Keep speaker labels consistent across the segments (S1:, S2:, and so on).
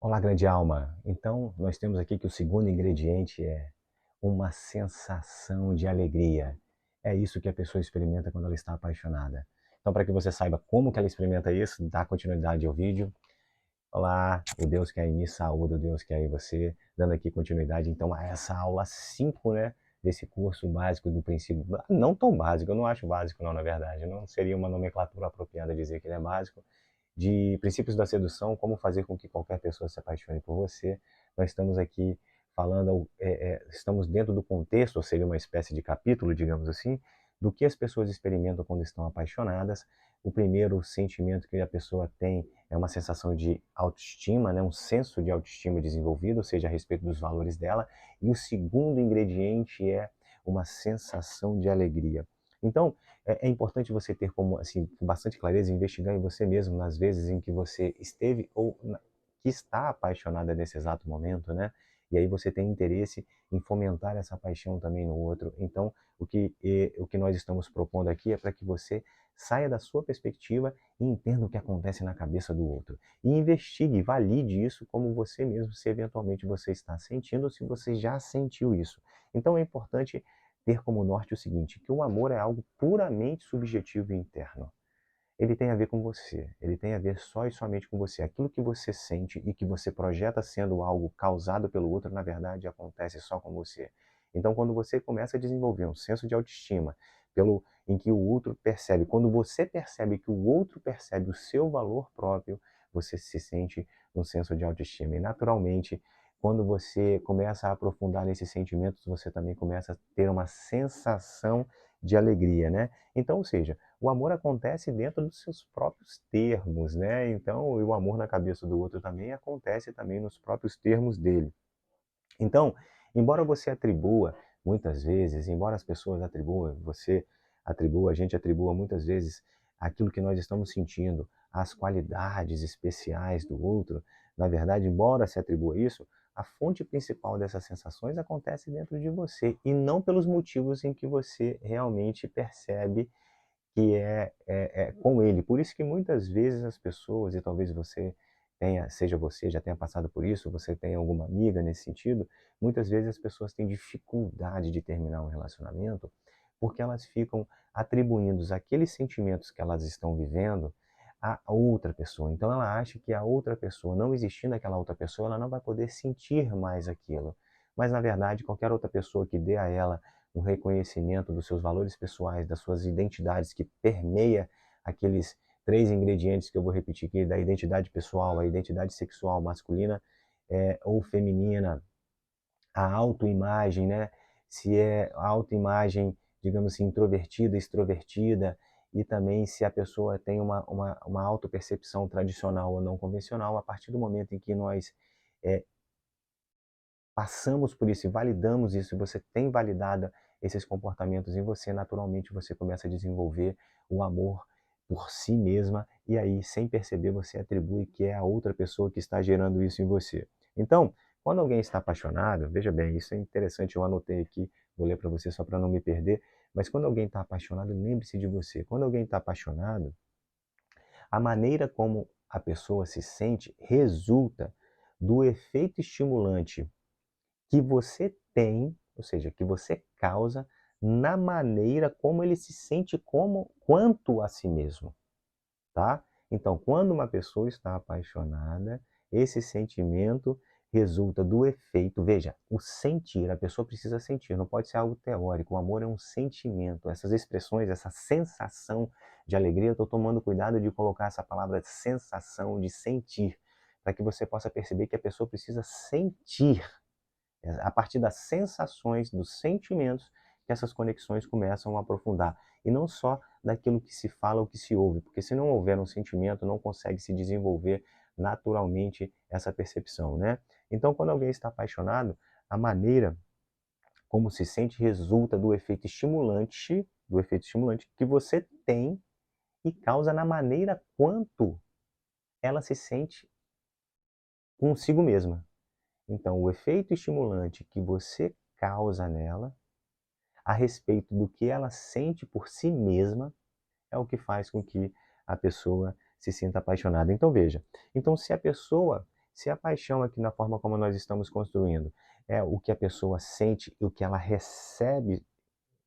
S1: Olá, grande alma. Então, nós temos aqui que o segundo ingrediente é uma sensação de alegria. É isso que a pessoa experimenta quando ela está apaixonada. Então, para que você saiba como que ela experimenta isso, dá continuidade ao vídeo. Olá, o Deus que é em mim, saúde o Deus que é em você, dando aqui continuidade então a essa aula 5, né, desse curso básico do princípio, não tão básico, eu não acho básico não, na verdade, não seria uma nomenclatura apropriada dizer que ele é básico, de princípios da sedução, como fazer com que qualquer pessoa se apaixone por você. Nós estamos aqui falando, estamos dentro do contexto, ou seja, uma espécie de capítulo, digamos assim, do que as pessoas experimentam quando estão apaixonadas. O primeiro sentimento que a pessoa tem é uma sensação de autoestima, né? Um senso de autoestima desenvolvido, ou seja, a respeito dos valores dela. E o segundo ingrediente é uma sensação de alegria. Então, é importante você ter como, assim, com bastante clareza, investigar em você mesmo nas vezes em que você esteve que está apaixonada nesse exato momento, né? E aí você tem interesse em fomentar essa paixão também no outro. Então, o que nós estamos propondo aqui é para que você saia da sua perspectiva e entenda o que acontece na cabeça do outro. E investigue, valide isso como você mesmo, se eventualmente você está sentindo ou se você já sentiu isso. Então é importante ter como norte o seguinte, que o amor é algo puramente subjetivo e interno. Ele tem a ver com você, ele tem a ver só e somente com você. Aquilo que você sente e que você projeta sendo algo causado pelo outro, na verdade, acontece só com você. Então, quando você começa a desenvolver um senso de autoestima, em que o outro percebe, quando você percebe que o outro percebe o seu valor próprio, você se sente um senso de autoestima. E, naturalmente, quando você começa a aprofundar nesses sentimentos, você também começa a ter uma sensação de alegria, né? Então, ou seja, o amor acontece dentro dos seus próprios termos, né? Então, o amor na cabeça do outro também acontece também nos próprios termos dele. Então, embora você atribua muitas vezes, embora as pessoas atribuam, você atribua, a gente atribua muitas vezes aquilo que nós estamos sentindo, as qualidades especiais do outro, na verdade, embora se atribua isso, a fonte principal dessas sensações acontece dentro de você e não pelos motivos em que você realmente percebe que é com ele. Por isso que muitas vezes as pessoas, e talvez você tenha, seja você, já tenha passado por isso, você tenha alguma amiga nesse sentido, muitas vezes as pessoas têm dificuldade de terminar um relacionamento porque elas ficam atribuindo aqueles sentimentos que elas estão vivendo a outra pessoa. Então ela acha que a outra pessoa, não existindo aquela outra pessoa, ela não vai poder sentir mais aquilo. Mas na verdade, qualquer outra pessoa que dê a ela um reconhecimento dos seus valores pessoais, das suas identidades, que permeia aqueles três ingredientes que eu vou repetir aqui, da identidade pessoal, a identidade sexual masculina ou feminina, a autoimagem, né? Se é a autoimagem, digamos assim, introvertida, extrovertida, e também se a pessoa tem uma autopercepção tradicional ou não convencional, a partir do momento em que nós é, passamos por isso e validamos isso, e você tem validado esses comportamentos em você, naturalmente você começa a desenvolver o amor por si mesma, e aí, sem perceber, você atribui que é a outra pessoa que está gerando isso em você. Então, quando alguém está apaixonado, veja bem, isso é interessante, eu anotei aqui, vou ler para você só para não me perder, mas quando alguém está apaixonado, lembre-se de você. Quando alguém está apaixonado, a maneira como a pessoa se sente resulta do efeito estimulante que você tem, ou seja, que você causa na maneira como ele se sente como quanto a si mesmo, tá? Então, quando uma pessoa está apaixonada, esse sentimento resulta do efeito, veja, o sentir, a pessoa precisa sentir, não pode ser algo teórico, o amor é um sentimento, essas expressões, essa sensação de alegria, eu estou tomando cuidado de colocar essa palavra sensação, de sentir, para que você possa perceber que a pessoa precisa sentir a partir das sensações, dos sentimentos, que essas conexões começam a aprofundar. E não só daquilo que se fala ou que se ouve, porque se não houver um sentimento, não consegue se desenvolver naturalmente essa percepção, né? Então, quando alguém está apaixonado, a maneira como se sente resulta do efeito estimulante que você tem e causa na maneira quanto ela se sente consigo mesma. Então, o efeito estimulante que você causa nela, a respeito do que ela sente por si mesma, é o que faz com que a pessoa se sinta apaixonada. Então, veja, então se a pessoa Se a paixão aqui na forma como nós estamos construindo é o que a pessoa sente e o que ela recebe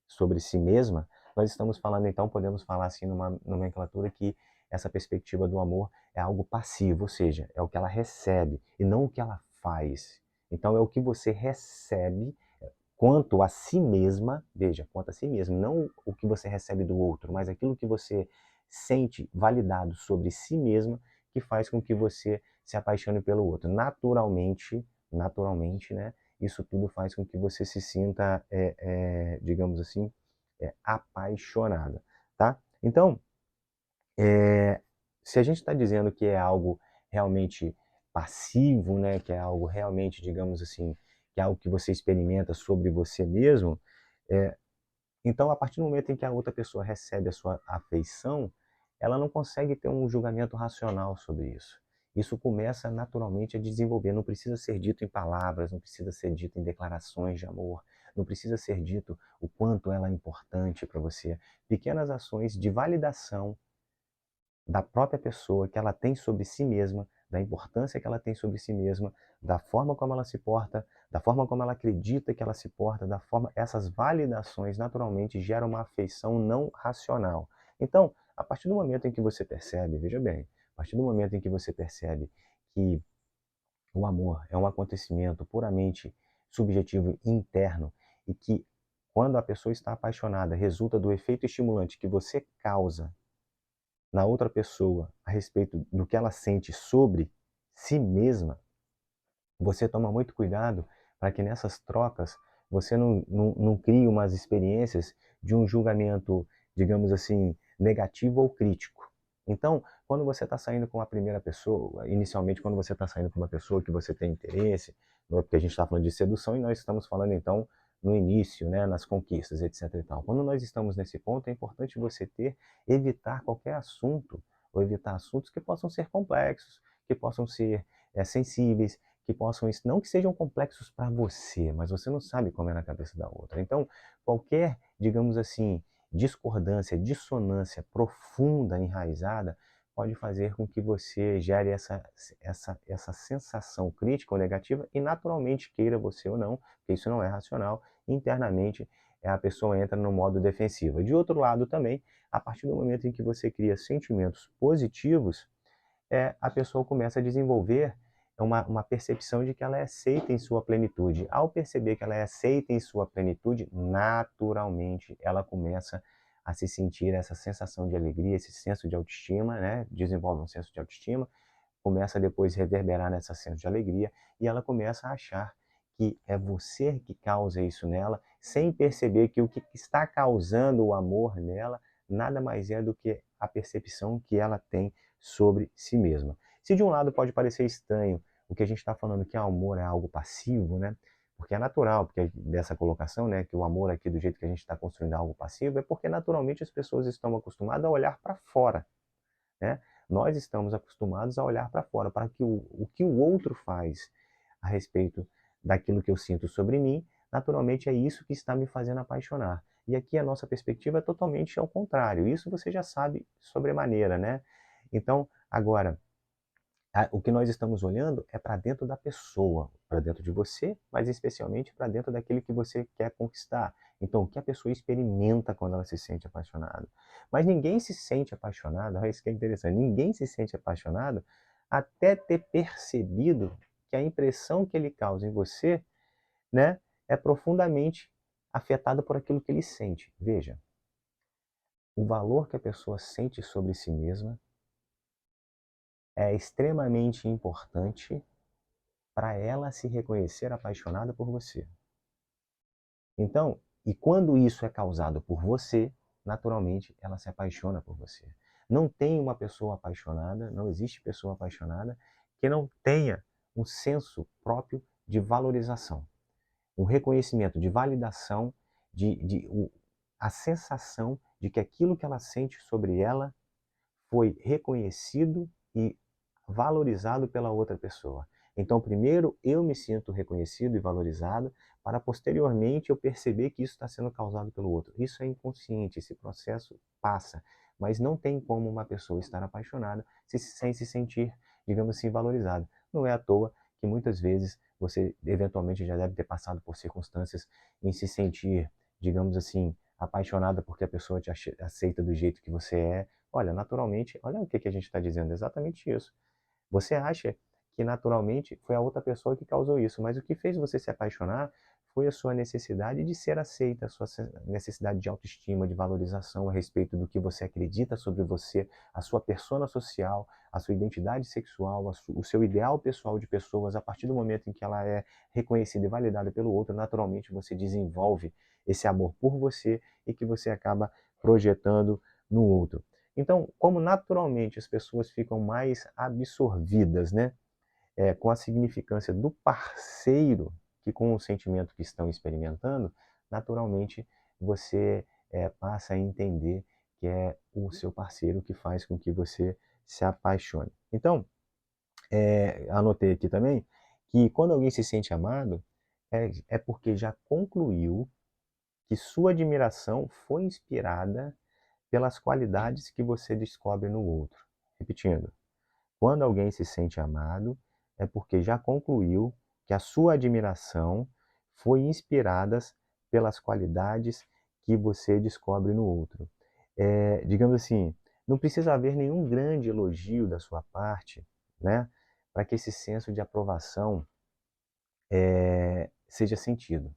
S1: sobre si mesma, nós estamos falando então, podemos falar assim numa nomenclatura que essa perspectiva do amor é algo passivo, ou seja, é o que ela recebe e não o que ela faz. Então é o que você recebe quanto a si mesma, veja, quanto a si mesmo, não o que você recebe do outro, mas aquilo que você sente validado sobre si mesma, que faz com que você se apaixone pelo outro. Naturalmente, né? Isso tudo faz com que você se sinta, digamos assim, apaixonada, tá? Então, se a gente está dizendo que é algo realmente passivo, né, que é algo realmente, digamos assim, que é algo que você experimenta sobre você mesmo, é, então a partir do momento em que a outra pessoa recebe a sua afeição, ela não consegue ter um julgamento racional sobre isso. Isso começa naturalmente a desenvolver, não precisa ser dito em palavras, não precisa ser dito em declarações de amor, não precisa ser dito o quanto ela é importante para você. Pequenas ações de validação da própria pessoa que ela tem sobre si mesma, da importância que ela tem sobre si mesma, da forma como ela se porta, da forma como ela acredita que ela se porta, da forma essas validações naturalmente geram uma afeição não racional. Então, a partir do momento em que você percebe, veja bem, a partir do momento em que você percebe que o amor é um acontecimento puramente subjetivo e interno e que quando a pessoa está apaixonada resulta do efeito estimulante que você causa na outra pessoa a respeito do que ela sente sobre si mesma, você toma muito cuidado para que nessas trocas você não crie umas experiências de um julgamento, digamos assim, negativo ou crítico. Então, quando você está saindo com a primeira pessoa, inicialmente quando você está saindo com uma pessoa que você tem interesse, não é porque a gente está falando de sedução e nós estamos falando então no início, né, nas conquistas, etc. e tal. Quando nós estamos nesse ponto, é importante você evitar qualquer assunto, ou evitar assuntos que possam ser complexos, que possam ser sensíveis, que possam, não que sejam complexos para você, mas você não sabe como é na cabeça da outra. Então, qualquer, digamos assim, discordância, dissonância profunda, enraizada, pode fazer com que você gere essa sensação crítica ou negativa e naturalmente, queira você ou não, porque isso não é racional, internamente a pessoa entra no modo defensivo. De outro lado também, a partir do momento em que você cria sentimentos positivos, a pessoa começa a desenvolver uma percepção de que ela é aceita em sua plenitude. Ao perceber que ela é aceita em sua plenitude, naturalmente ela começa a se sentir essa sensação de alegria, esse senso de autoestima, né? Desenvolve um senso de autoestima, começa a depois reverberar nessa senso de alegria e ela começa a achar que é você que causa isso nela, sem perceber que o que está causando o amor nela nada mais é do que a percepção que ela tem sobre si mesma. Se de um lado pode parecer estranho o que a gente está falando que o amor é algo passivo, né? Porque é natural, porque dessa colocação, né, que o amor aqui do jeito que a gente está construindo é algo passivo, é porque naturalmente as pessoas estão acostumadas a olhar para fora, né? Nós estamos acostumados a olhar para fora, para que o que o outro faz a respeito daquilo que eu sinto sobre mim, naturalmente é isso que está me fazendo apaixonar. E aqui a nossa perspectiva é totalmente ao contrário. Isso você já sabe sobremaneira, né? Então, agora, o que nós estamos olhando é para dentro da pessoa, para dentro de você, mas especialmente para dentro daquilo que você quer conquistar. Então, o que a pessoa experimenta quando ela se sente apaixonada. Mas ninguém se sente apaixonado, olha isso que é interessante, ninguém se sente apaixonado até ter percebido que a impressão que ele causa em você, né, é profundamente afetada por aquilo que ele sente. Veja, o valor que a pessoa sente sobre si mesma é extremamente importante para ela se reconhecer apaixonada por você. Então, e quando isso é causado por você, naturalmente ela se apaixona por você. Não tem uma pessoa apaixonada, não existe pessoa apaixonada que não tenha um senso próprio de valorização, um reconhecimento, de validação, a sensação de que aquilo que ela sente sobre ela foi reconhecido e valorizado pela outra pessoa. Então, primeiro eu me sinto reconhecido e valorizado, para posteriormente eu perceber que isso está sendo causado pelo outro. Isso é inconsciente, esse processo passa, mas não tem como uma pessoa estar apaixonada sem se sentir, digamos assim, valorizada. Não é à toa que muitas vezes você eventualmente já deve ter passado por circunstâncias em se sentir, digamos assim, apaixonada porque a pessoa te aceita do jeito que você é. Olha, naturalmente, olha o que que a gente está dizendo, exatamente isso. Você acha que naturalmente foi a outra pessoa que causou isso, mas o que fez você se apaixonar foi a sua necessidade de ser aceita, a sua necessidade de autoestima, de valorização a respeito do que você acredita sobre você, a sua persona social, a sua identidade sexual, o seu ideal pessoal de pessoas. A partir do momento em que ela é reconhecida e validada pelo outro, naturalmente você desenvolve esse amor por você e que você acaba projetando no outro. Então, como naturalmente as pessoas ficam mais absorvidas, né, com a significância do parceiro que com o sentimento que estão experimentando, naturalmente você passa a entender que é o seu parceiro que faz com que você se apaixone. Então, anotei aqui também que quando alguém se sente amado, é porque já concluiu que sua admiração foi inspirada pelas qualidades que você descobre no outro. Repetindo, quando alguém se sente amado, é porque já concluiu que a sua admiração foi inspirada pelas qualidades que você descobre no outro. Digamos assim, não precisa haver nenhum grande elogio da sua parte, né, para que esse senso de aprovação seja sentido.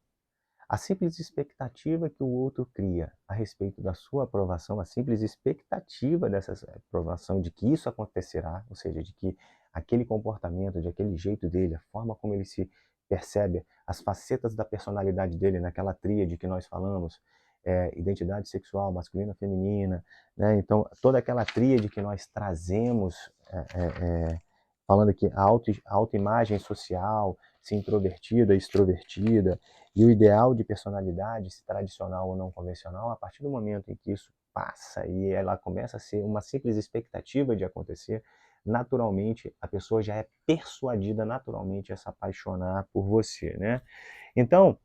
S1: A simples expectativa que o outro cria a respeito da sua aprovação, a simples expectativa dessa aprovação, de que isso acontecerá, ou seja, de que aquele comportamento, de aquele jeito dele, a forma como ele se percebe, as facetas da personalidade dele, naquela tríade que nós falamos, identidade sexual, masculina, feminina, né? Então, toda aquela tríade que nós trazemos, falando aqui, a autoimagem social, se introvertida, extrovertida, e o ideal de personalidade, se tradicional ou não convencional, a partir do momento em que isso passa e ela começa a ser uma simples expectativa de acontecer, naturalmente a pessoa já é persuadida naturalmente a se apaixonar por você, né? Então,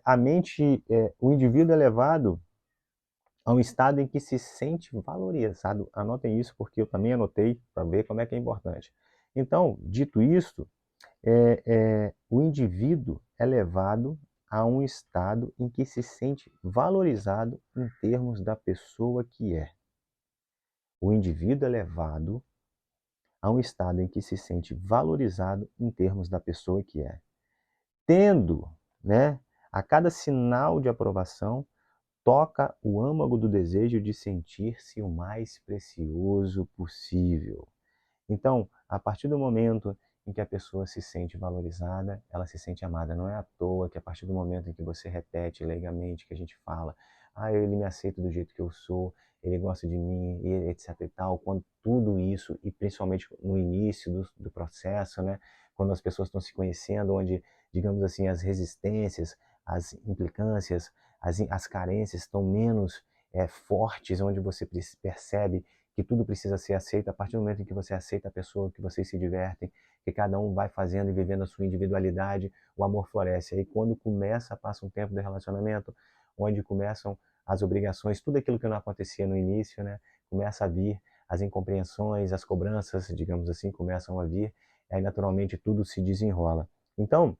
S1: a mente, o indivíduo é levado a um estado em que se sente valorizado. Anotem isso porque eu também anotei para ver como é que é importante. Então, dito isto, o indivíduo é levado a um estado em que se sente valorizado em termos da pessoa que é. O indivíduo é levado a um estado em que se sente valorizado em termos da pessoa que é. Tendo, né, a cada sinal de aprovação, toca o âmago do desejo de sentir-se o mais precioso possível. Então, a partir do momento em que a pessoa se sente valorizada, ela se sente amada. Não é à toa que a partir do momento em que você repete legalmente, que a gente fala, ele me aceita do jeito que eu sou, ele gosta de mim, e etc e tal, quando tudo isso, e principalmente no início do processo, né, quando as pessoas estão se conhecendo, onde, digamos assim, as resistências, as implicâncias, as carências estão menos fortes, onde você percebe que tudo precisa ser aceito. A partir do momento em que você aceita a pessoa, que vocês se divertem, que cada um vai fazendo e vivendo a sua individualidade, o amor floresce. Aí quando passa um tempo de relacionamento, onde começam as obrigações, tudo aquilo que não acontecia no início, né, começa a vir, as incompreensões, as cobranças, digamos assim, começam a vir, aí naturalmente tudo se desenrola. Então,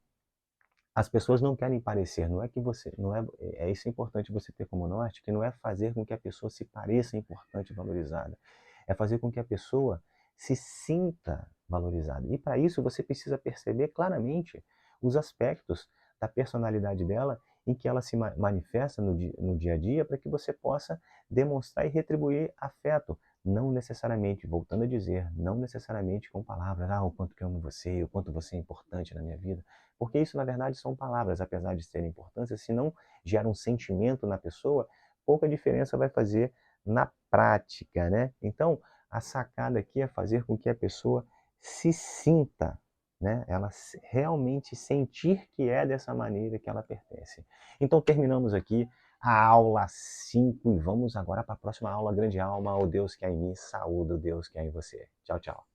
S1: as pessoas não querem parecer, não é que você, não é, isso é importante você ter como norte, que não é fazer com que a pessoa se pareça importante e valorizada, é fazer com que a pessoa se sinta valorizada. E para isso você precisa perceber claramente os aspectos da personalidade dela em que ela se manifesta no dia a dia, para que você possa demonstrar e retribuir afeto. Não necessariamente, voltando a dizer, não necessariamente com palavras, o quanto que eu amo você, o quanto você é importante na minha vida, porque isso, na verdade, são palavras, apesar de serem importantes, se não gera um sentimento na pessoa, pouca diferença vai fazer na prática, né? Então, a sacada aqui é fazer com que a pessoa se sinta, né? Ela realmente sentir que é dessa maneira que ela pertence. Então, terminamos aqui a aula 5 e vamos agora para a próxima aula, grande alma, o Deus que há em mim, saúde o Deus que há em você. Tchau, tchau.